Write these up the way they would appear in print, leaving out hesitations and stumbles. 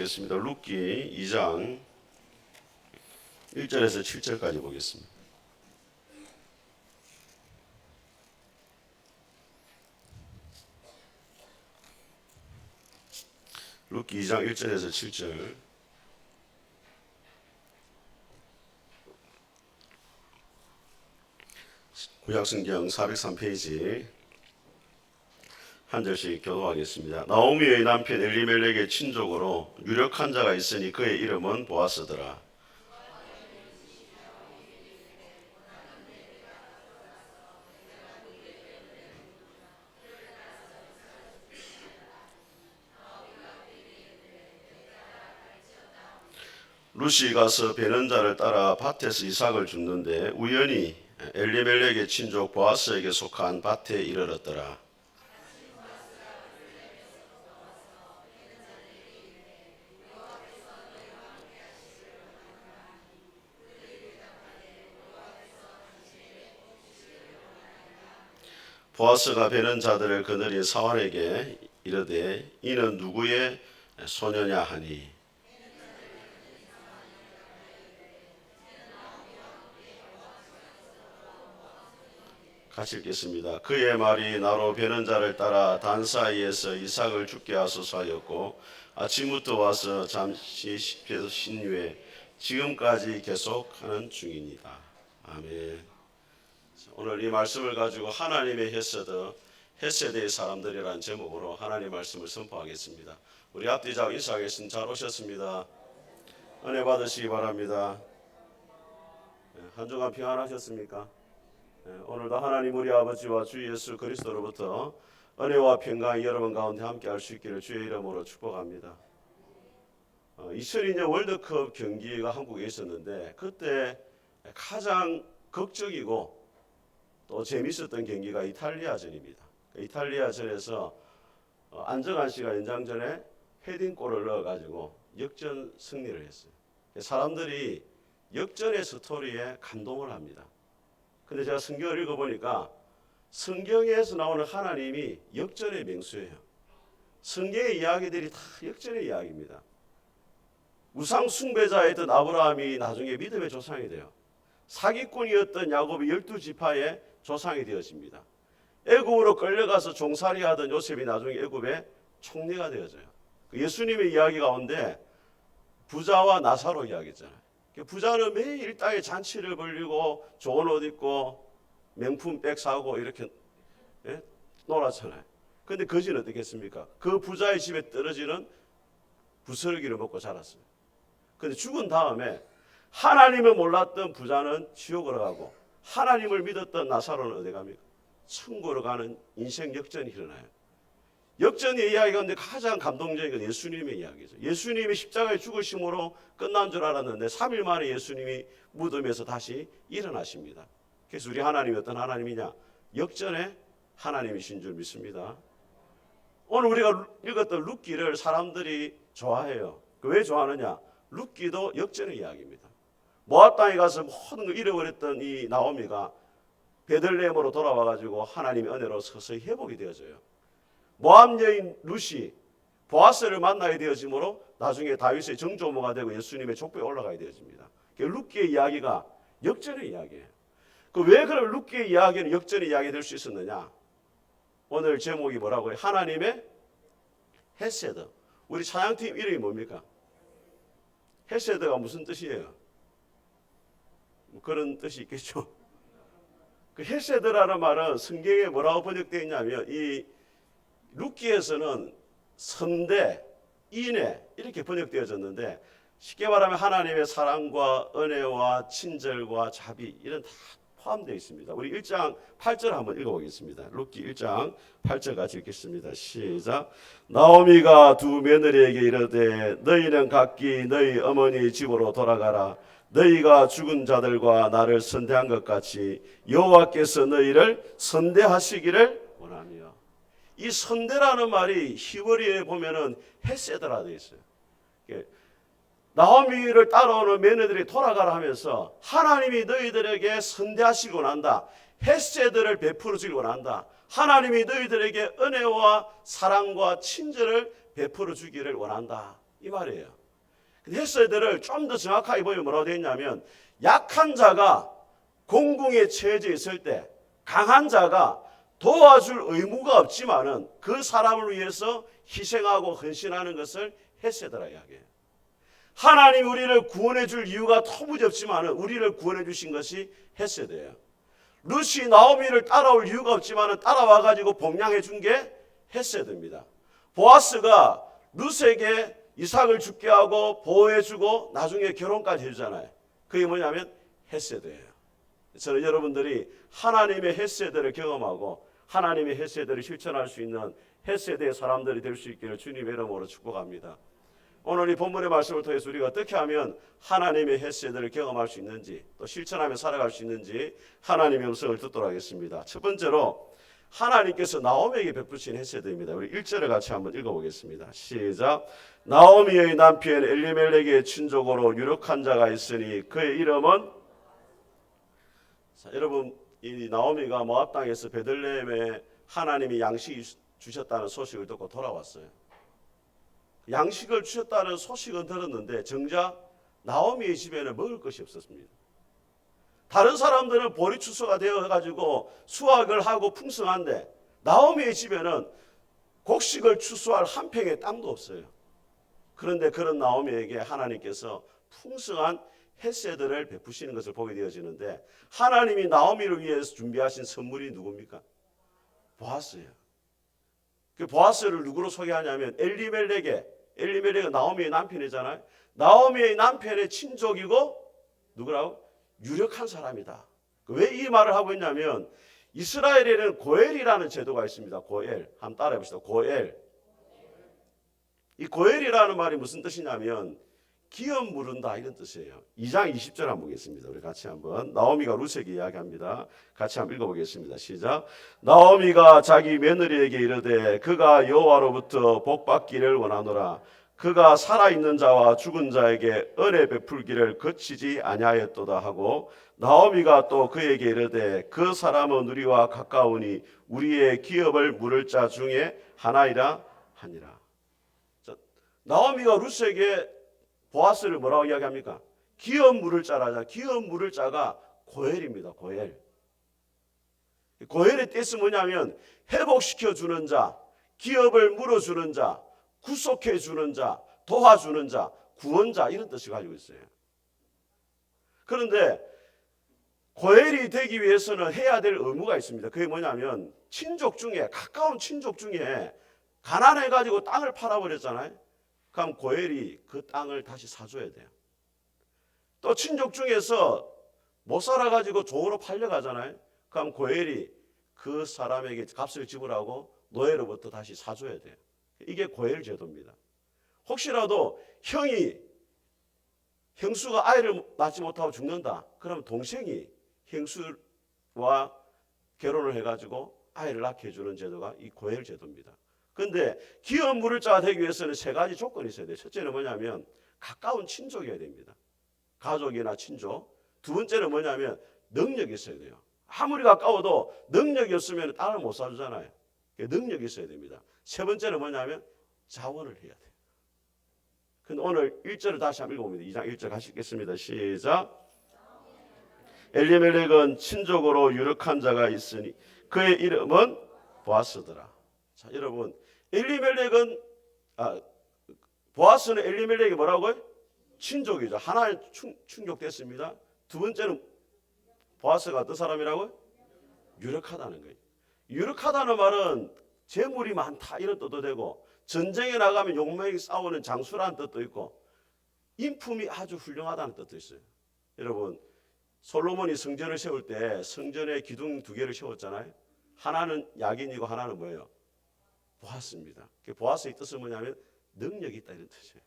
보겠습니다. 룻기 2장 1절에서 7절까지 보겠습니다. 룻기 2장 1절에서 7절. 구약성경 403페이지 한 절씩 교도하겠습니다. 나오미의 남편 엘리멜렉의 친족으로 유력한 자가 있으니 그의 이름은 보아스더라. 룻이 가서 베는 자를 따라 밭에서 이삭을 줍는데 우연히 엘리멜렉의 친족 보아스에게 속한 밭에 이르렀더라. 보아스가 베는 자들을 그들이 사환에게 이르되 이는 누구의 소녀냐 하니 같이 읽겠습니다. 그의 말이 나로 베는 자를 따라 단 사이에서 이삭을 죽게 하소서 하였고 아침부터 와서 잠시 쉰 후에 지금까지 계속하는 중입니다. 아멘. 오늘 이 말씀을 가지고 하나님의 헤세드의 사람들이라는 제목으로 하나님의 말씀을 선포하겠습니다. 우리 앞뒤자고 인사하겠습니다. 잘 오셨습니다. 은혜 받으시기 바랍니다. 한 주간 평안하셨습니까? 오늘도 하나님 우리 아버지와 주 예수 그리스도로부터 은혜와 평강이 여러분 가운데 함께 할 수 있기를 주의 이름으로 축복합니다. 2002년 월드컵 경기가 한국에 있었는데 그때 가장 극적이고 또 재밌었던 경기가 이탈리아전입니다. 이탈리아전에서 안정환 씨가 연장전에 헤딩골을 넣어가지고 역전 승리를 했어요. 사람들이 역전의 스토리에 감동을 합니다. 근데 제가 성경을 읽어보니까 성경에서 나오는 하나님이 역전의 명수예요. 성경의 이야기들이 다 역전의 이야기입니다. 우상 숭배자였던 아브라함이 나중에 믿음의 조상이 돼요. 사기꾼이었던 야곱이 12지파의 조상이 되어집니다. 애굽으로 끌려가서 종살이하던 요셉이 나중에 애굽의 총리가 되어져요. 예수님의 이야기 가운데 부자와 나사로 이야기잖아요. 부자는 매일 땅에 잔치를 벌리고 좋은 옷 입고 명품 백 사고 이렇게 놀았잖아요. 그런데 거지는 어떻겠습니까? 그 부자의 집에 떨어지는 부스러기를 먹고 자랐어요. 그런데 죽은 다음에 하나님을 몰랐던 부자는 지옥으로 가고 하나님을 믿었던 나사로는 어디 갑니까? 천국으로 가는 인생 역전이 일어나요. 역전의 이야기 가운데 가장 감동적인 건 예수님의 이야기죠. 예수님이 십자가에 죽으심으로 끝난 줄 알았는데 3일 만에 예수님이 무덤에서 다시 일어나십니다. 그래서 우리 하나님이 어떤 하나님이냐? 역전의 하나님이신 줄 믿습니다. 오늘 우리가 읽었던 룻기를 사람들이 좋아해요. 왜 좋아하느냐? 룻기도 역전의 이야기입니다. 모압 땅에 가서 모든 걸 잃어버렸던 이 나오미가 베들레헴으로 돌아와가지고 하나님의 은혜로 서서히 회복이 되어져요. 모압 여인 룻이 보아스를 만나게 되어지므로 나중에 다윗의 정조모가 되고 예수님의 족보에 올라가게 되어집니다. 룻기의 이야기가 역전의 이야기예요. 왜 그럼 룻기의 이야기는 역전의 이야기 될 수 있었느냐? 오늘 제목이 뭐라고요? 하나님의 헤세드. 우리 찬양팀 이름이 뭡니까? 헤세드가 무슨 뜻이에요? 그런 뜻이 있겠죠. 그 헤세드라는 말은 성경에 뭐라고 번역되어 있냐면 이 룻기에서는 선대, 인애 이렇게 번역되어졌는데 쉽게 말하면 하나님의 사랑과 은혜와 친절과 자비 이런 다 포함되어 있습니다. 우리 1장 8절 한번 읽어보겠습니다. 룻기 1장 8절 같이 읽겠습니다. 시작. 나오미가 두 며느리에게 이르되 너희는 각기 너희 어머니 집으로 돌아가라. 너희가 죽은 자들과 나를 선대한 것 같이 여호와께서 너희를 선대하시기를 원하며. 이 선대라는 말이 히브리어에 보면은 헤세드라 되어 있어요. 나오미를 따라오는 며느리들이 돌아가라 하면서 하나님이 너희들에게 선대하시고 난다. 헤세드를 베풀어 주길 원한다. 하나님이 너희들에게 은혜와 사랑과 친절을 베풀어 주기를 원한다. 이 말이에요. 헤세드를 좀 더 정확하게 보면 뭐라고 되어 있냐면 약한 자가 공공에 처해져 있을 때 강한 자가 도와줄 의무가 없지만은 그 사람을 위해서 희생하고 헌신하는 것을 헤세드라 이야기해요. 하나님이 우리를 구원해 줄 이유가 터무지없지만은 우리를 구원해 주신 것이 헤세드예요. 룻이 나오미를 따라올 이유가 없지만은 따라와 가지고 봉양해 준 게 헤세드입니다. 보아스가 룻에게 이삭을 죽게 하고 보호해 주고 나중에 결혼까지 해주잖아요. 그게 뭐냐면 헤세드예요. 저는 여러분들이 하나님의 헤세드를 경험하고 하나님의 헤세드를 실천할 수 있는 헤세드의 사람들이 될 수 있기를 주님의 이름으로 축복합니다. 오늘 이 본문의 말씀을 통해서 우리가 어떻게 하면 하나님의 헤세드를 경험할 수 있는지 또 실천하며 살아갈 수 있는지 하나님의 음성을 듣도록 하겠습니다. 첫 번째로 하나님께서 나오미에게 베푸신 헤세드입니다. 우리 1절을 같이 한번 읽어보겠습니다. 시작. 나오미의 남편 엘리멜렉의 친족으로 유력한 자가 있으니 그의 이름은, 자, 여러분 이 나오미가 모압 땅에서 베들레헴에 하나님이 양식이 주셨다는 소식을 듣고 돌아왔어요. 양식을 주셨다는 소식은 들었는데 정작 나오미의 집에는 먹을 것이 없었습니다. 다른 사람들은 보리추수가 되어가지고 수확을 하고 풍성한데 나오미의 집에는 곡식을 추수할 한 평의 땅도 없어요. 그런데 그런 나오미에게 하나님께서 풍성한 헤세드를 베푸시는 것을 보게 되어지는데 하나님이 나오미를 위해서 준비하신 선물이 누굽니까? 보아스예요. 그 보아스를 누구로 소개하냐면 엘리멜렉은 나오미의 남편이잖아요. 나오미의 남편의 친족이고 누구라고? 유력한 사람이다. 왜 이 말을 하고 있냐면 이스라엘에는 고엘이라는 제도가 있습니다. 고엘. 한번 따라해 봅시다. 고엘. 이 고엘이라는 말이 무슨 뜻이냐면 기업 물은다 이런 뜻이에요. 2장 20절 한번 보겠습니다. 우리 같이 한번 나오미가 룻에게 이야기합니다. 같이 한번 읽어보겠습니다. 시작. 나오미가 자기 며느리에게 이르되 그가 여호와로부터 복받기를 원하노라. 그가 살아있는 자와 죽은 자에게 은혜 베풀기를 거치지 아니하였도다 하고 나오미가 또 그에게 이르되 그 사람은 우리와 가까우니 우리의 기업을 물을 자 중에 하나이라 하니라. 자, 나오미가 룻에게 보아스를 뭐라고 이야기합니까? 기업 물을 자라자. 기업 물을 자가 고엘입니다. 고엘. 고엘의 뜻은 뭐냐면 회복시켜 주는 자, 기업을 물어주는 자, 구속해 주는 자, 도와주는 자, 구원자 이런 뜻을 가지고 있어요. 그런데 고엘이 되기 위해서는 해야 될 의무가 있습니다. 그게 뭐냐면 친족 중에 가까운 친족 중에 가난해가지고 땅을 팔아버렸잖아요. 그럼 고엘이 그 땅을 다시 사줘야 돼요. 또 친족 중에서 못 살아가지고 종으로 팔려가잖아요. 그럼 고엘이 그 사람에게 값을 지불하고 노예로부터 다시 사줘야 돼요. 이게 고엘 제도입니다. 혹시라도 형수가 아이를 낳지 못하고 죽는다. 그럼 동생이 형수와 결혼을 해가지고 아이를 낳게 해주는 제도가 이 고엘 제도입니다. 그런데 기업 물을 자가 되기 위해서는 세 가지 조건이 있어야 돼요. 첫째는 뭐냐면 가까운 친족이어야 됩니다. 가족이나 친족. 두 번째는 뭐냐면 능력이 있어야 돼요. 아무리 가까워도 능력이 없으면 딸을 못 사주잖아요. 능력이 있어야 됩니다. 세 번째는 뭐냐면 자원을 해야 돼요. 근데 오늘 1절을 다시 한번 읽어봅니다. 2장 1절 같이 읽겠습니다. 시작. 엘리멜렉은 친족으로 유력한 자가 있으니 그의 이름은 보아스더라. 자, 여러분 보아스는 엘리멜렉이 뭐라고요? 친족이죠. 하나는 충족됐습니다. 두 번째는 보아스가 어떤 사람이라고요? 유력하다는 거예요. 유력하다는 말은 재물이 많다 이런 뜻도 되고 전쟁에 나가면 용맹히 싸우는 장수라는 뜻도 있고 인품이 아주 훌륭하다는 뜻도 있어요. 여러분 솔로몬이 성전을 세울 때 성전에 기둥 두 개를 세웠잖아요. 하나는 야긴이고 하나는 뭐예요? 보아스입니다. 보아스의 뜻은 뭐냐면 능력이 있다 이런 뜻이에요.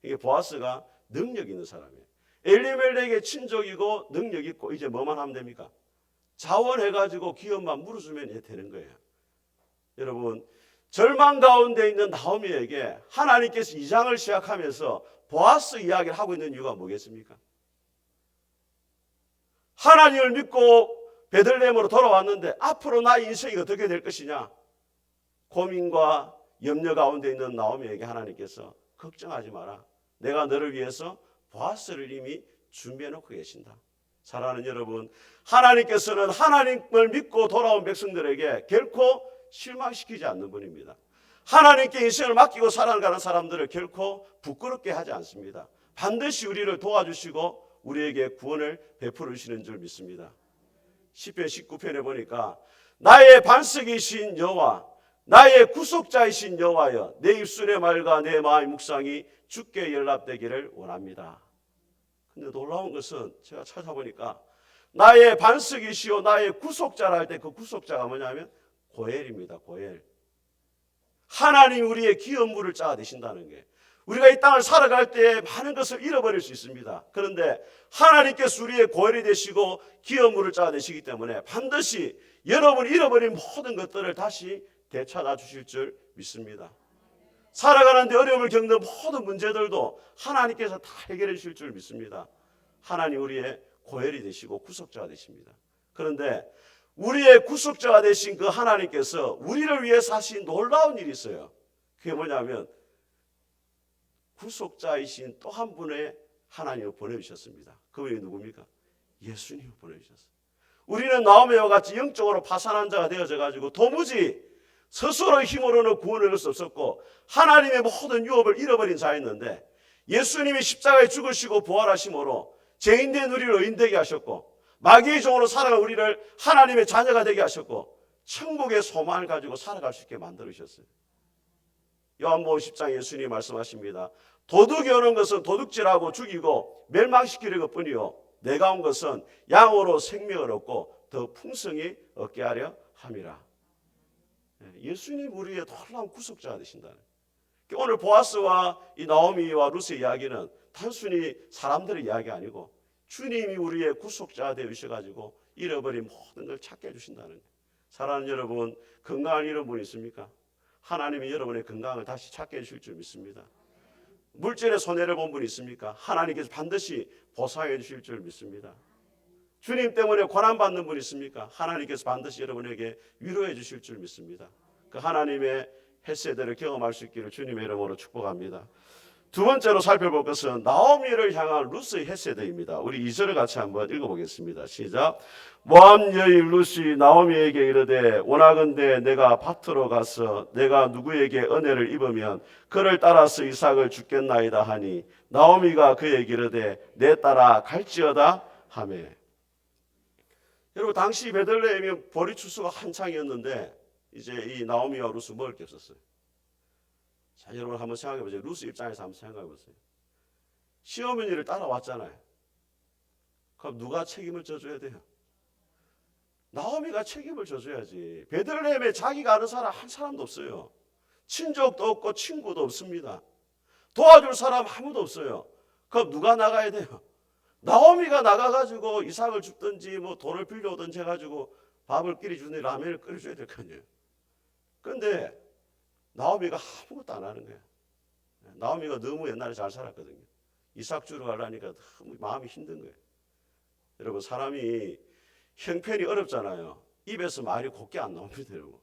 이게 보아스가 능력 있는 사람이에요. 엘리멜렉의 친족이고 능력 있고 이제 뭐만 하면 됩니까? 자원해가지고 기업만 물어주면 되는 거예요. 여러분 절망 가운데 있는 나오미에게 하나님께서 2장을 시작하면서 보아스 이야기를 하고 있는 이유가 뭐겠습니까? 하나님을 믿고 베들레헴으로 돌아왔는데 앞으로 나의 인생이 어떻게 될 것이냐 고민과 염려 가운데 있는 나오미에게 하나님께서 걱정하지 마라. 내가 너를 위해서 보아스를 이미 준비해 놓고 계신다. 사랑하는 여러분, 하나님께서는 하나님을 믿고 돌아온 백성들에게 결코 실망시키지 않는 분입니다. 하나님께 인생을 맡기고 살아가는 사람들을 결코 부끄럽게 하지 않습니다. 반드시 우리를 도와주시고 우리에게 구원을 베풀어 주시는 줄 믿습니다. 시편 19편에 보니까 나의 반석이신 여호와, 나의 구속자이신 여호와여, 내 입술의 말과 내 마음의 묵상이 주께 연락되기를 원합니다. 근데 놀라운 것은 제가 찾아보니까 나의 반석이시오 나의 구속자라 할 때 그 구속자가 뭐냐면 고엘입니다. 고엘. 하나님이 우리의 기업물을 짜아 되신다는 게, 우리가 이 땅을 살아갈 때 많은 것을 잃어버릴 수 있습니다. 그런데 하나님께서 우리의 고엘이 되시고 기업물을 짜아 되시기 때문에 반드시 여러분이 잃어버린 모든 것들을 다시 되찾아 주실 줄 믿습니다. 살아가는데 어려움을 겪는 모든 문제들도 하나님께서 다 해결해 주실 줄 믿습니다. 하나님 우리의 고엘이 되시고 구속자가 되십니다. 그런데 우리의 구속자가 되신 그 하나님께서 우리를 위해서 하신 놀라운 일이 있어요. 그게 뭐냐면 구속자이신 또 한 분의 하나님을 보내주셨습니다. 그분이 누굽니까? 예수님을 보내주셨어요. 우리는 나오미와 같이 영적으로 파산한 자가 되어져 가지고 도무지 스스로의 힘으로는 구원을 얻을 수 없었고 하나님의 모든 유업을 잃어버린 자였는데, 예수님이 십자가에 죽으시고 부활하심으로 죄인된 우리를 의인되게 하셨고 마귀의 종으로 살아간 우리를 하나님의 자녀가 되게 하셨고 천국의 소망을 가지고 살아갈 수 있게 만들으셨어요. 요한복음 10장 예수님이 말씀하십니다. 도둑이 오는 것은 도둑질하고 죽이고 멸망시키는 것뿐이요 내가 온 것은 양으로 생명을 얻고 더 풍성히 얻게 하려 함이라. 예수님 우리의 놀라운 구속자가 되신다는. 오늘 보아스와 이 나오미와 룻의 이야기는 단순히 사람들의 이야기 아니고 주님이 우리의 구속자가 되어주셔가지고 잃어버린 모든 걸 찾게 해주신다는 거예요. 사랑하는 여러분, 건강을 잃은 분 있습니까? 하나님이 여러분의 건강을 다시 찾게 해주실 줄 믿습니다. 물질의 손해를 본 분 있습니까? 하나님께서 반드시 보상해 주실 줄 믿습니다. 주님 때문에 고난받는 분 있습니까? 하나님께서 반드시 여러분에게 위로해 주실 줄 믿습니다. 그 하나님의 헤세드를 경험할 수 있기를 주님의 이름으로 축복합니다. 두 번째로 살펴볼 것은 나오미를 향한 룻의 헤세드입니다. 우리 2절을 같이 한번 읽어보겠습니다. 시작. 모압 여인 룻이 나오미에게 이르되 원하건대 내가 밭으로 가서 내가 누구에게 은혜를 입으면 그를 따라서 이삭을 죽겠나이다 하니 나오미가 그에게 이르되 내 따라 갈지어다 하매. 여러분 당시 베들레헴이 보리 추수가 한창이었는데 이제 이 나오미와 룻은 먹을 게 없었어요. 자, 여러분 한번 생각해 보세요. 룻 입장에서 한번 생각해 보세요. 시어머니를 따라왔잖아요. 그럼 누가 책임을 져줘야 돼요? 나오미가 책임을 져줘야지. 베들레헴에 자기가 아는 사람 한 사람도 없어요. 친족도 없고 친구도 없습니다. 도와줄 사람 아무도 없어요. 그럼 누가 나가야 돼요? 나오미가 나가가지고 이삭을 줍든지 뭐 돈을 빌려오든지 해가지고 밥을 끓여주는 라면을 끓여줘야 될 거 아니에요. 그런데 나오미가 아무것도 안 하는 거예요. 나오미가 너무 옛날에 잘 살았거든요. 이삭 주러 가려니까 너무 마음이 힘든 거예요. 여러분 사람이 형편이 어렵잖아요. 입에서 말이 곱게 안 나옵니다. 여러분.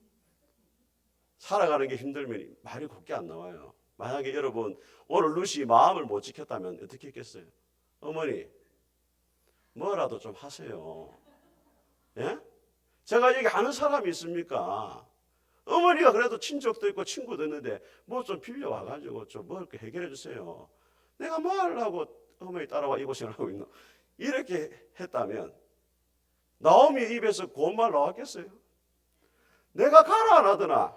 살아가는 게 힘들면 말이 곱게 안 나와요. 만약에 여러분 오늘 룻이 마음을 못 지켰다면 어떻게 했겠어요? 어머니 뭐라도 좀 하세요. 예? 제가 여기 아는 사람이 있습니까? 어머니가 그래도 친족도 있고 친구도 있는데 뭐 좀 빌려와가지고 좀 먹을 거 해결해 주세요. 내가 뭐 하려고 어머니 따라와 이곳을 하고 있노? 이렇게 했다면 나오미 입에서 고운 말 나왔겠어요? 내가 가라 안 하더나?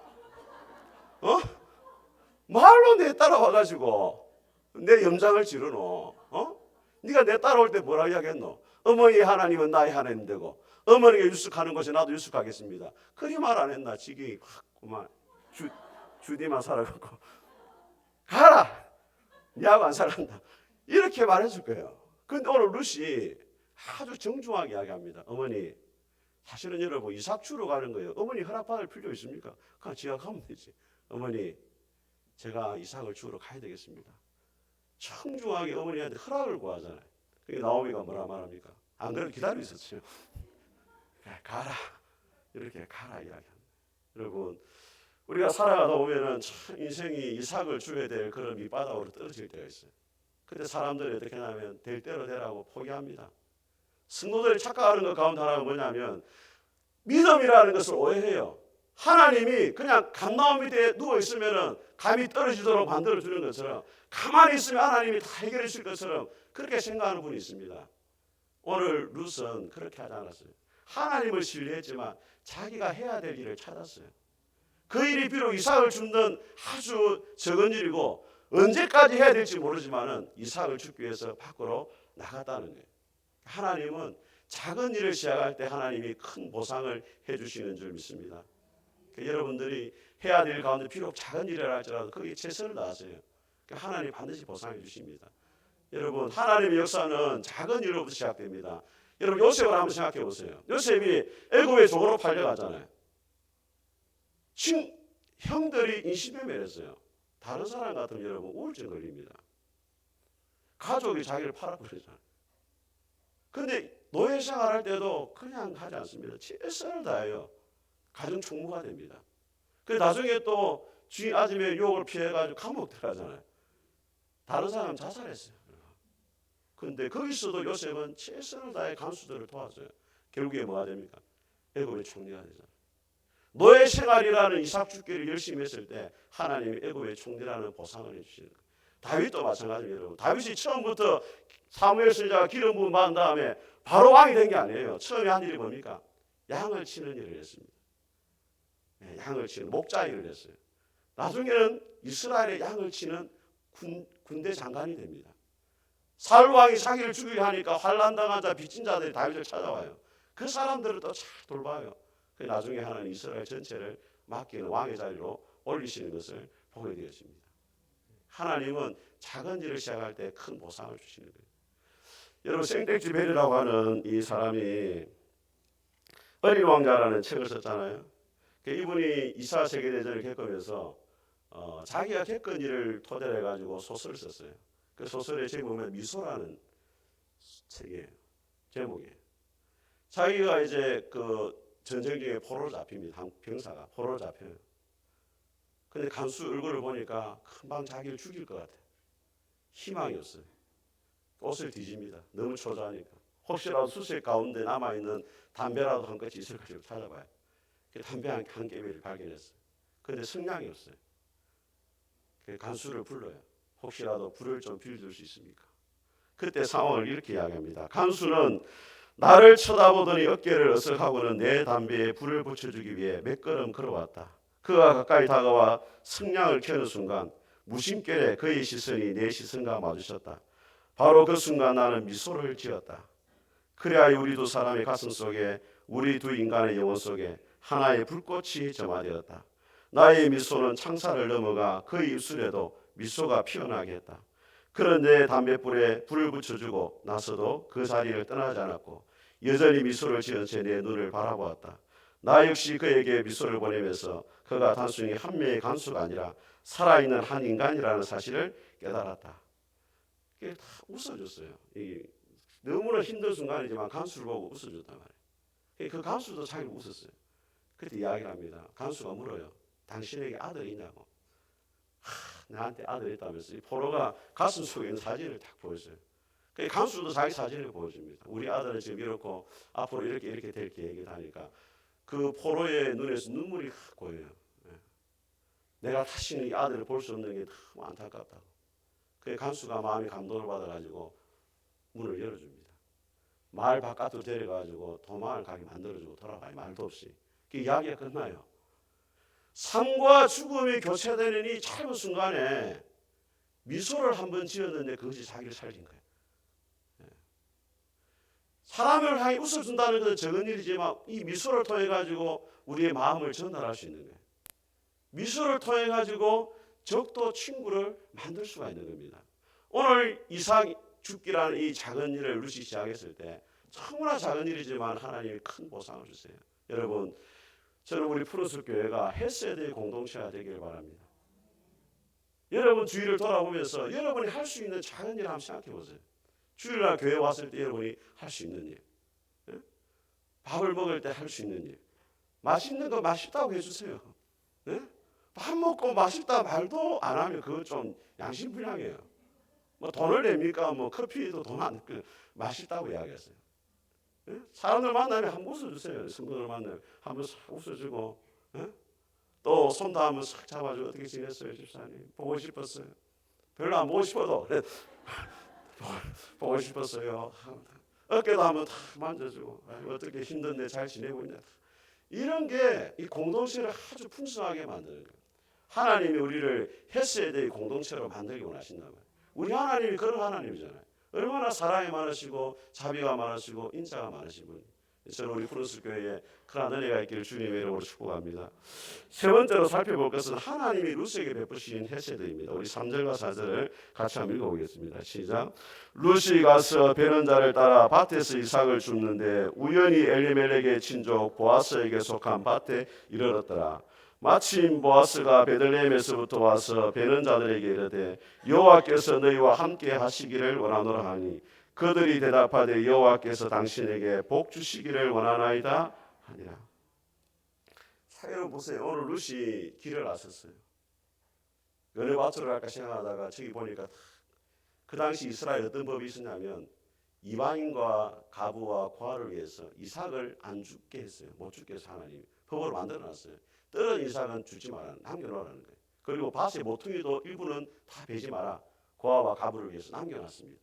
말로 내 따라와가지고 내 염장을 지르노? 네가 내 따라올 때 뭐라 이야기했노? 어머니의 하나님은 나의 하나님 되고 어머니가 유숙하는 것이 나도 유숙하겠습니다. 그리 말 안 했나? 지경이 확 그만 주디만 살아갖고 가라! 니하고 안 살란다. 이렇게 말해줄 거예요. 그런데 오늘 룻이 아주 정중하게 이야기합니다. 어머니 사실은 여러분 이삭 주러 가는 거예요. 어머니 허락받을 필요 있습니까? 그냥 지가 가면 되지. 어머니 제가 이삭을 주러 가야 되겠습니다. 청중하게 어머니한테 허락을 구하잖아요. 그게 나오미가 뭐라 말합니까? 안 그래도 기다리고 있었어요. 가라. 이렇게 가라 이야기합니다. 여러분 우리가 살아가다 보면은 참 인생이 이삭을 줘야 될 그런 밑바닥으로 떨어질 때가 있어요. 그때 사람들이 어떻게 하냐면 될 대로 되라고 포기합니다. 성도들이 착각하는 것 가운데 하나가 뭐냐면 믿음이라는 것을 오해해요. 하나님이 그냥 감나무 밑에 누워 있으면은 감이 떨어지도록 만들어 주는 것처럼 가만히 있으면 하나님이 다 해결해 줄 것처럼 그렇게 생각하는 분이 있습니다. 오늘 룻은 그렇게 하지 않았어요. 하나님을 신뢰했지만 자기가 해야 될 일을 찾았어요. 그 일이 비록 이삭을 줍는 아주 적은 일이고 언제까지 해야 될지 모르지만은 이삭을 주기 위해서 밖으로 나갔다는 거예요. 하나님은 작은 일을 시작할 때 하나님이 큰 보상을 해주시는 줄 믿습니다. 여러분들이 해야 될 일 가운데 비록 작은 일이라 할지라도 거기에 최선을 다하세요. 하나님 반드시 보상해 주십니다. 여러분 하나님의 역사는 작은 일로부터 시작됩니다. 여러분 요셉을 한번 생각해 보세요. 요셉이 애굽의 종으로 팔려가잖아요. 형들이 인신에 매렸어요. 다른 사람 같으면 여러분 우울증 걸립니다. 가족이 자기를 팔아버리잖아요. 그런데 노예 생활할 때도 그냥 하지 않습니다. 최선을 다해요. 가정 총무가 됩니다. 그래서 나중에 또 주인 아줌의 유혹을 피해가지고 감옥 들어가잖아요. 다른 사람은 자살했어요. 그런데 거기서도 요셉은 최선을 다해 간수들을 도왔어요. 결국에 뭐가 됩니까? 애굽의 총리가 되잖아요. 노예 생활이라는 이삭 죽기를 열심히 했을 때 하나님이 애굽의 총리라는 보상을 해주시는 거예요. 다윗도 마찬가지입니다. 여러분. 다윗이 처음부터 사무엘 선지자가 기름 부음 받은 다음에 바로 왕이 된 게 아니에요. 처음에 한 일이 뭡니까? 양을 치는 일을 했습니다. 양을 치는 목자 일을 했어요. 나중에는 이스라엘의 양을 치는 군대 장관이 됩니다. 사울 왕이 자기를 죽이려 하니까 환난당한 자 빚진 자들이 다윗을 찾아와요. 그 사람들을 또 잘 돌봐요. 나중에 하나님 이스라엘 전체를 맡기는 왕의 자리로 올리시는 것을 보게 되었습니다. 하나님은 작은 일을 시작할 때 큰 보상을 주시는 거예요. 여러분 생텍쥐베리라고 하는 이 사람이 어린 왕자라는 책을 썼잖아요. 이분이 2차 세계대전을 겪으면서 자기가 겪은 일을 토대로 해가지고 소설을 썼어요. 그 소설의 제목은 미소라는 책이에요. 제목이에요. 자기가 이제 그 전쟁 중에 포로로 잡힙니다. 병사가 포로로 잡혀요. 근데 간수 얼굴을 보니까 금방 자기를 죽일 것 같아요. 희망이 없어요. 옷을 뒤집니다. 너무 초조하니까. 혹시라도 수색 가운데 남아있는 담배라도 한 끝이 있을까 싶어 찾아봐요. 그 담배 한 개미를 발견했어요. 그런데 성냥이 없어요. 간수를 불러요. 혹시라도 불을 좀 빌줄 수 있습니까? 그때 상황을 이렇게 이야기합니다. 간수는 나를 쳐다보더니 어깨를 어석하고는 내 담배에 불을 붙여주기 위해 몇 걸음 걸어왔다. 그가 가까이 다가와 성냥을 켜는 순간 무심결에 그의 시선이 내 시선과 마주쳤다. 바로 그 순간 나는 미소를 지었다. 그래야 우리 두 사람의 가슴 속에 우리 두 인간의 영혼 속에 하나의 불꽃이 점화되었다. 나의 미소는 창살을 넘어가 그의 입술에도 미소가 피어나게 했다. 그런데 담뱃불에 불을 붙여주고 나서도 그 자리를 떠나지 않았고 여전히 미소를 지은 채 내 눈을 바라보았다. 나 역시 그에게 미소를 보내면서 그가 단순히 한 명의 간수가 아니라 살아있는 한 인간이라는 사실을 깨달았다. 그게 다 웃어줬어요. 너무나 힘든 순간이지만 간수를 보고 웃어줬단 말이에요. 그 간수도 자기를 웃었어요. 그때 이야기를 합니다. 간수가 물어요. 당신에게 아들이 있냐고. 나한테 아들이 있다면서 이 포로가 가슴 속에 있는 사진을 딱 보여줘요. 간수도 자기 사진을 보여줍니다. 우리 아들은 지금 이렇고 앞으로 이렇게 될 계획이다 하니까 그 포로의 눈에서 눈물이 고여요. 내가 다시는 이 아들을 볼 수 없는 게 너무 안타깝다고. 그 간수가 마음이 감동을 받아가지고 문을 열어줍니다. 마을 바깥으로 데려가지고 도망을 가게 만들어주고 돌아가요. 말도 없이. 그 이야기가 끝나요. 삶과 죽음이 교차되는 이 짧은 순간에 미소를 한번 지었는데 그것이 자기를 살린 거예요. 사람을 향해 웃어준다는 것은 적은 일이지만 이 미소를 통해 가지고 우리의 마음을 전달할 수 있는 거예요. 미소를 통해 가지고 적도 친구를 만들 수가 있는 겁니다. 오늘 이삭 죽기라는 이 작은 일을 룻이 시작했을 때 너무나 작은 일이지만 하나님이 큰 보상을 주세요. 여러분, 저는 우리 푸른숲 교회가 헬세대의 공동체가 되기를 바랍니다. 여러분 주위를 돌아보면서 여러분이 할 수 있는 작은 일을 한번 생각해 보세요. 주일날 교회 왔을 때 여러분이 할 수 있는 일, 밥을 먹을 때 할 수 있는 일, 맛있는 거 맛있다고 해주세요. 밥 먹고 맛있다 말도 안 하면 그건 좀 양심불량이에요. 뭐 돈을 냅니까? 뭐 커피도 돈 안 맛있다고 이야기했어요. 예? 사람들 만나면 한번 웃어주세요. 성도들 만나면 한번 싹 웃어주고, 예? 또 손도 한번 싹 잡아주고 어떻게 지냈어요, 집사님? 보고 싶었어요. 별로 안 보고 싶어도 그래. 보고 싶었어요. 어깨도 한번 탁 만져주고 어떻게 힘든데 잘 지내고 있냐. 이런 게 이 공동체를 아주 풍성하게 만드는 거예요. 하나님이 우리를 헤세드의 공동체로 만들기 원하신다면 우리 하나님이 그런 하나님이잖아요. 얼마나 사랑이 많으시고 자비가 많으시고 인자가 많으신 분이. 저는 우리 프로스 교회에 그런 은혜가 있기를 주님의 이름으로 축복합니다. 세 번째로 살펴볼 것은 하나님이 루스에게 베푸신 헤세드입니다. 우리 3절과 4절을 같이 한번 읽어보겠습니다. 시작. 루시 가서 베는 자를 따라 밭에서 이삭을 줍는데 우연히 엘리멜렉의 친족 보아스에게 속한 밭에 이르렀더라. 마침 보아스가 베들레헴에서부터 와서 베는 자들에게 이르되 여호와께서 너희와 함께 하시기를 원하노라 하니 그들이 대답하되 여호와께서 당신에게 복 주시기를 원하나이다 하니라. 자, 여러분 보세요. 오늘 루시 길을 나섰어요. 어느 밭으로 갈까 생각하다가 저기 보니까 그 당시 이스라엘 어떤 법이 있었냐면 이방인과 가부와 고아를 위해서 이삭을 안 죽게 했어요. 못 죽게 해서 하나님이 법으로 만들어놨어요. 떨어진 이삭은 주지 마라, 남겨놓으라는 거예요. 그리고 밭의 모퉁이도 일부는 다 베지 마라, 고아와 가부를 위해서 남겨놨습니다.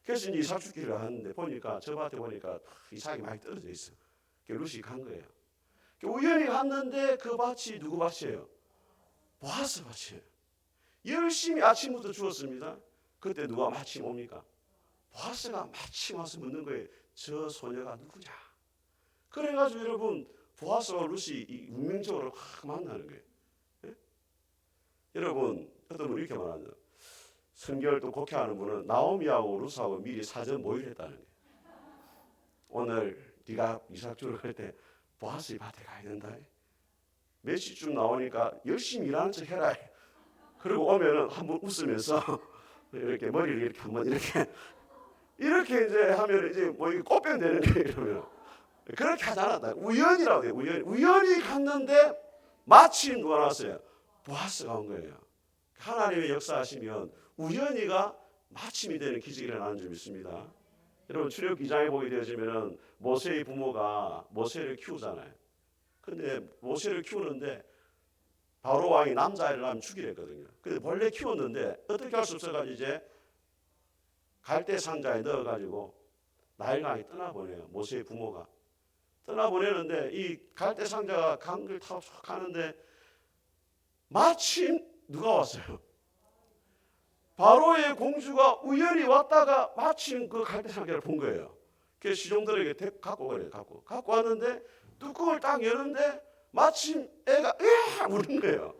그래서 이제 이삭 죽기를 하는데 보니까 저 밭에 보니까 이삭이 많이 떨어져 있어. 루시 간 거예요. 우연히 갔는데 그 밭이 누구 밭이에요? 보아스 밭이에요. 열심히 아침부터 주었습니다. 그때 누가 마침 옵니까? 보아스가 마침 와서 묻는 거예요. 저 소녀가 누구냐? 그래가지고 여러분 보아스와 루시 운명적으로 확 만나는 거예요. 예? 여러분 어떤 분 이렇게 말합니다. 성경을 또 곡해하는 분은 나오미하고 루스하고 미리 사전 모의를 했다는 거예요. 오늘 네가 이삭 주러 갈 때 보아스 밭에 가야 된다. 몇 시쯤 나오니까 열심히 일하는 척 해라. 그리고 오면은 한번 웃으면서 이렇게 머리를 이렇게 한번 이렇게 이제 하면 이제 뭐 이게 꽃병 되는 거예요. 이러면 그렇게 하지 않았다. 우연이라고 해요. 우연히 갔는데 마침 누가 나왔어요? 보아스가 온 거예요. 하나님의 역사하시면 우연히가 마침이 되는 기적이 일어나는 줄 믿습니다. 여러분 출애굽기 2장에 보게 되어지면은 모세의 부모가 모세를 키우잖아요. 근데 모세를 키우는데 바로 왕이 남자아이를 낳으면 죽이려 했거든요. 근데 본래 키웠는데 어떻게 할 수 없어가지고 이제 갈대 상자에 넣어가지고 나일강에 떠나보내요. 모세의 부모가 떠나보내는데 이 갈대 상자가 강을 타고 쭉 가는데 마침 누가 왔어요? 바로의 공주가 우연히 왔다가 마침 그 갈대 상자를 본 거예요. 그래서 시종들에게 갖고 그래요. 갖고 왔는데 뚜껑을 딱 여는데 마침 애가 으악 우는 거예요.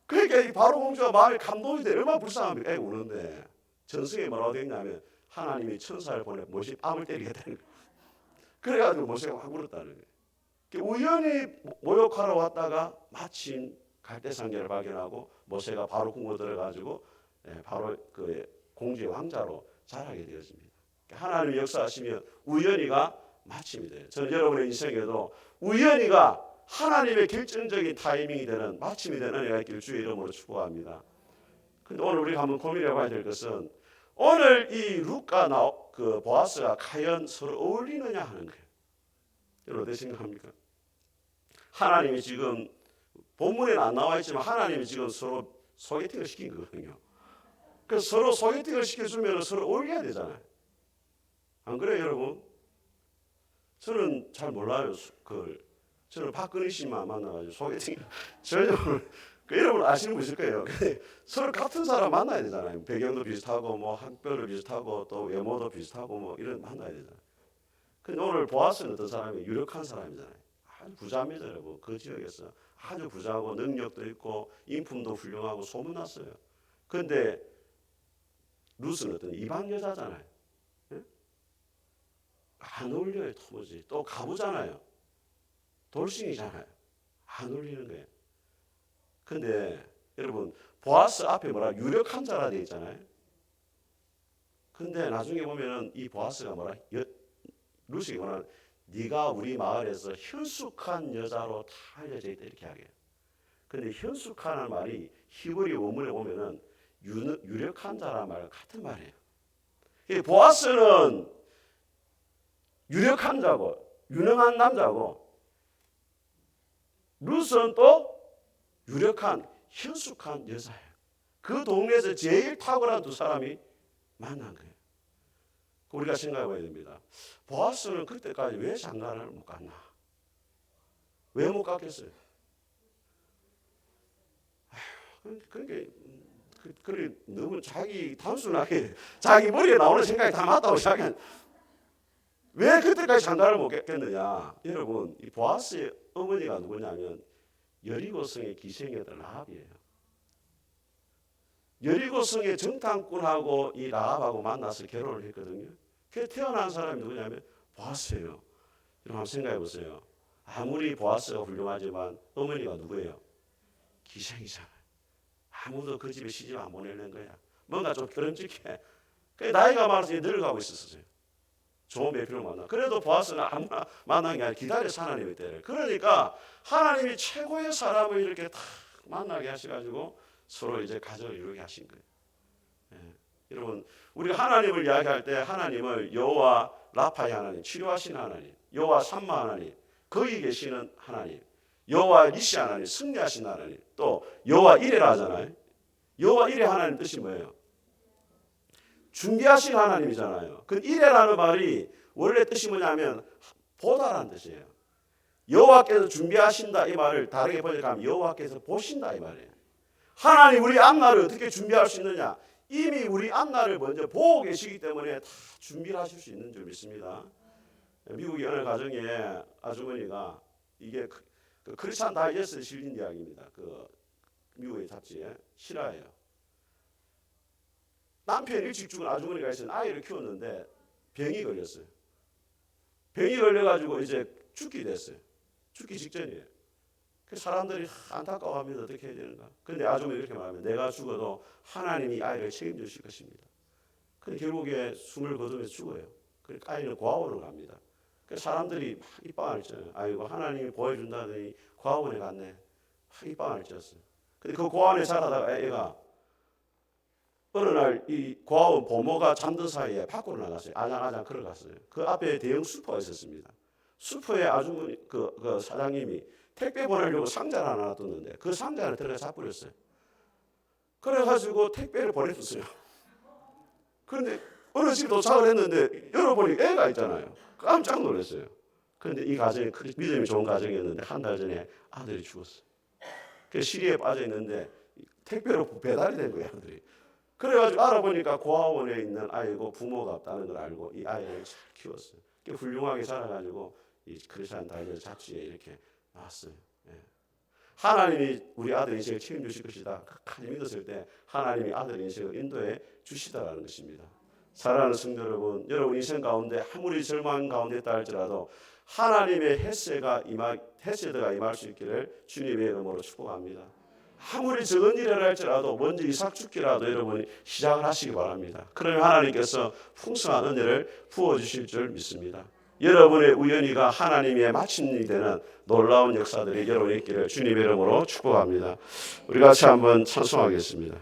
그러니까 이 바로 공주가 마음이 감동이 돼. 얼마나 불쌍합니까? 애가 우는데 전승에 뭐라고 되어 있냐면 하나님이 천사를 보내 모세 뺨을 때리겠다는 거예요. 그래가지고 모세가 확 울었다는 거예요. 우연히 모욕하러 왔다가 마침 갈대상자를 발견하고 모세가 바로 궁으로 들어가지고 바로 그 공주의 왕자로 자라게 되었습니다. 하나님의 역사하시면 우연히가 마침이 돼요. 저는 여러분의 인생에도 우연히가 하나님의 결정적인 타이밍이 되는 마침이 되는 은혜가 있기를 주의 이름으로 축복합니다. 근데 오늘 우리가 한번 고민해 봐야 될 것은 오늘 이 룻과 그 보아스가 과연 서로 어울리느냐 하는 거예요. 여러분 어떻게 생각합니까? 하나님이 지금 본문에는 안 나와 있지만 하나님이 지금 서로 소개팅을 시킨 거거든요. 그래서 서로 소개팅을 시켜주면 서로 어울려야 되잖아요. 안 그래요, 여러분? 저는 잘 몰라요. 저는 박근혜 씨만 만나가지고 소개팅 전혀 여러분 아시는 분 있을 거예요. 근데 서로 같은 사람 만나야 되잖아요. 배경도 비슷하고 뭐 학벌도 비슷하고 또 외모도 비슷하고 뭐 이런 만나야 되잖아요. 근데 오늘 보아스는 어떤 사람이 유력한 사람이잖아요. 아주 부자입니다, 여러분. 그 지역에서 아주 부자고 능력도 있고 인품도 훌륭하고 소문났어요. 근데 룻은 어떤 이방 여자잖아요. 예? 안 어울려요, 도무지. 또 가부잖아요. 돌싱이잖아요. 안 어울리는 거예요. 근데 여러분 보아스 앞에 뭐라 유력한 자라 되어 있잖아요. 근데 나중에 보면은 이 보아스가 뭐라 룻이 뭐라 네가 우리 마을에서 현숙한 여자로 다 알려져 있다 이렇게 하게. 근데 현숙하는 말이 히브리 원문에 보면은 유력한 자라는 말 같은 말이에요. 보아스는 유력한 자고 유능한 남자고 룻은 또 유력한 현숙한 여자예요. 그 동네에서 제일 탁월한 두 사람이 만난 거예요. 우리가 생각해 봐야 됩니다. 보아스는 그때까지 왜 장가를 못 갔나? 왜 못 갔겠어요? 그러니까 그래 너무 단순하게 자기 머리에 나오는 생각이 다 맞다고 생각해. 왜 그때까지 장가를 못 갔겠느냐? 여러분, 이 보아스의 어머니가 누구냐면 여리고성의 기생이었던 라합이에요. 여리고성의 정탐꾼하고 이 라합하고 만나서 결혼을 했거든요. 그 태어난 사람이 누구냐면 보아스예요. 여러분 한번 생각해 보세요. 아무리 보아스가 훌륭하지만 어머니가 누구예요? 기생이잖아요. 아무도 그 집에 시집 안 보내는 거야. 뭔가 좀 결혼직해. 나이가 많아서 늙어가고 있었어요. 좋은 배필을 만나. 그래도 보아스는 아무나 만난 게 아니라 기다려서 하나님의 때를. 그러니까 하나님이 최고의 사람을 이렇게 딱 만나게 하셔가지고 서로 이제 가정을 이루게 하신 거예요. 예. 여러분, 우리가 하나님을 이야기할 때 하나님을 여호와 라파의 하나님, 치료하시는 하나님, 여호와 삼마 하나님, 거기 계시는 하나님, 여호와 니시 하나님, 승리하신 하나님, 또 여호와 이레라 하잖아요. 여호와 이레 하나님 뜻이 뭐예요? 준비하신 하나님이잖아요. 그 이레라는 말이 원래 뜻이 뭐냐면 보다라는 뜻이에요. 여호와께서 준비하신다 이 말을 다르게 번역하면 여호와께서 보신다 이 말이에요. 하나님 우리 앞날을 어떻게 준비할 수 있느냐? 이미 우리 앞날을 먼저 보고 계시기 때문에 다 준비를 하실 수 있는 줄 믿습니다. 미국의 어느 가정에 아주머니가 이게 그 크리스찬 다이제스트에 실린 이야기입니다. 그 미국의 잡지에 실화예요. 남편이 일찍 죽은 아주머니가 있어요. 아이를 키웠는데 병이 걸렸어요. 병이 걸려가지고 이제 죽게 됐어요. 죽기 직전이에요. 사람들이 안타까워합니다. 어떻게 해야 되는가. 그런데 아주머니 이렇게 말합니다. 내가 죽어도 하나님이 아이를 책임지실 것입니다. 근데 결국에 숨을 거두면서 죽어요. 그러니까 아이는 고아원으로 갑니다. 사람들이 막 입방을 쪄요. 아이고 하나님이 보여준다더니 고아원에 갔네. 막 입방을 쪘어요. 근데 그 고아원에 자라다가 애가 어느 날 이 고아원 보모가 잠든 사이에 밖으로 나갔어요. 아장아장 걸어갔어요. 그 앞에 대형 슈퍼가 있었습니다. 슈퍼에 아주머니 그 사장님이 택배 보내려고 상자를 하나 놔뒀는데 그 상자를 들어가 잡버렸어요. 그래가지고 택배를 보내줬어요. 그런데 어느 집에 도착을 했는데 열어보니 애가 있잖아요. 깜짝 놀랐어요. 그런데 이 가정이 믿음이 좋은 가정이었는데 한 달 전에 아들이 죽었어요. 그 시리에 빠져 있는데 택배로 배달이 된 거예요, 아들이. 그래가지고 알아보니까 고아원에 있는 아이고 부모가 없다는 걸 알고 이 아이를 잘 키웠어요. 훌륭하게 자라가지고 이 크리스찬 다이제스트 잡지에 이렇게 나왔어요. 예. 하나님이 우리 아들 인생을 책임주실 것이다. 끝까지 믿었을 때 하나님이 아들 인생을 인도해 주시다라는 것입니다. 사랑하는 성도 여러분, 여러분 인생 가운데 아무리 절망 가운데 있다 할지라도 하나님의 햇새가 임할 수 있기를 주님의 이름으로 축복합니다. 아무리 적은 일을 할지라도 먼저 이삭 죽기라도 여러분이 시작을 하시기 바랍니다. 그러면 하나님께서 풍성한 은혜를 부어주실 줄 믿습니다. 여러분의 우연히가 하나님의 마침이 되는 놀라운 역사들이 여러분의 있기를 주님의 이름으로 축복합니다. 우리 같이 한번 찬송하겠습니다.